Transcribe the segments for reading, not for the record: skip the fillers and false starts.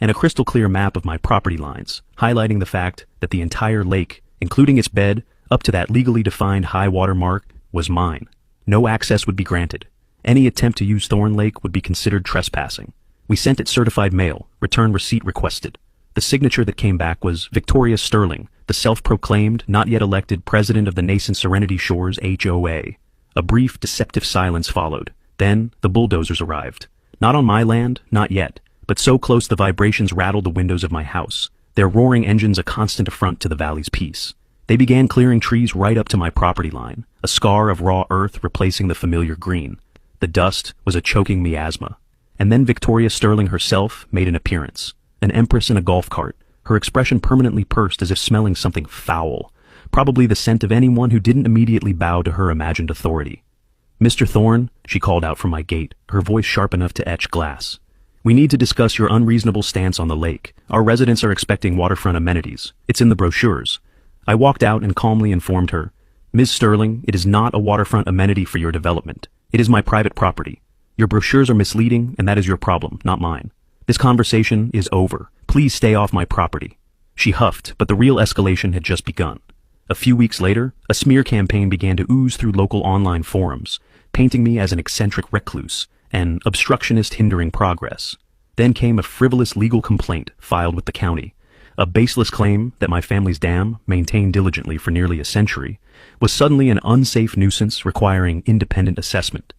and a crystal-clear map of my property lines, highlighting the fact that the entire lake, including its bed, up to that legally defined high water mark, was mine. No access would be granted. Any attempt to use Thorn Lake would be considered trespassing. We sent it certified mail, return receipt requested. The signature that came back was Victoria Sterling, the self-proclaimed, not yet elected president of the nascent Serenity Shores HOA. A brief, deceptive silence followed. Then, the bulldozers arrived. Not on my land, not yet, but so close the vibrations rattled the windows of my house, their roaring engines a constant affront to the valley's peace. They began clearing trees right up to my property line, a scar of raw earth replacing the familiar green. The dust was a choking miasma. And then Victoria Sterling herself made an appearance, an empress in a golf cart, her expression permanently pursed as if smelling something foul, probably the scent of anyone who didn't immediately bow to her imagined authority. "Mr. Thorne," she called out from my gate, her voice sharp enough to etch glass. "We need to discuss your unreasonable stance on the lake. Our residents are expecting waterfront amenities. It's in the brochures." I walked out and calmly informed her, "Ms. Sterling, it is not a waterfront amenity for your development. It is my private property. Your brochures are misleading, and that is your problem, not mine. This conversation is over. Please stay off my property." She huffed, but the real escalation had just begun. A few weeks later, a smear campaign began to ooze through local online forums, painting me as an eccentric recluse, an obstructionist hindering progress. Then came a frivolous legal complaint filed with the county, a baseless claim that my family's dam, maintained diligently for nearly a century, was suddenly an unsafe nuisance requiring independent assessment,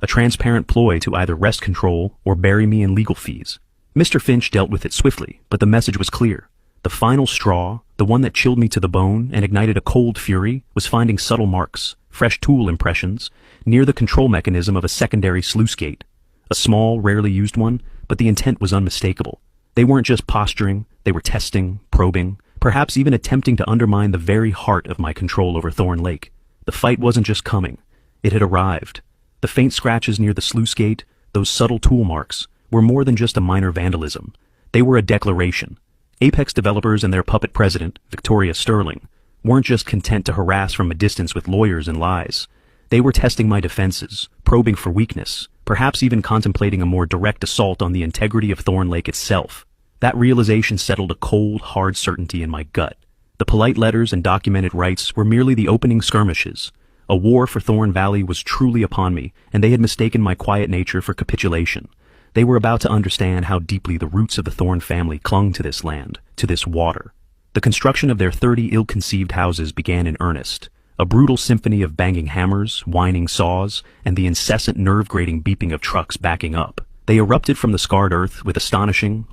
a transparent ploy to either wrest control or bury me in legal fees. Mr. Finch dealt with it swiftly, but the message was clear. The final straw, the one that chilled me to the bone and ignited a cold fury, was finding subtle marks, fresh tool impressions, near the control mechanism of a secondary sluice gate. A small, rarely used one, but the intent was unmistakable. They weren't just posturing, they were testing, probing, perhaps even attempting to undermine the very heart of my control over Thorn Lake. The fight wasn't just coming, it had arrived. The faint scratches near the sluice gate, those subtle tool marks, were more than just a minor vandalism. They were a declaration. Apex developers and their puppet president, Victoria Sterling, weren't just content to harass from a distance with lawyers and lies. They were testing my defenses, probing for weakness, perhaps even contemplating a more direct assault on the integrity of Thorn Lake itself. That realization settled a cold, hard certainty in my gut. The polite letters and documented rights were merely the opening skirmishes. A war for Thorn Valley was truly upon me, and they had mistaken my quiet nature for capitulation. They were about to understand how deeply the roots of the Thorn family clung to this land, to this water. The construction of their 30 ill-conceived houses began in earnest, a brutal symphony of banging hammers, whining saws, and the incessant nerve-grating beeping of trucks backing up. They erupted from the scarred earth with astonishing,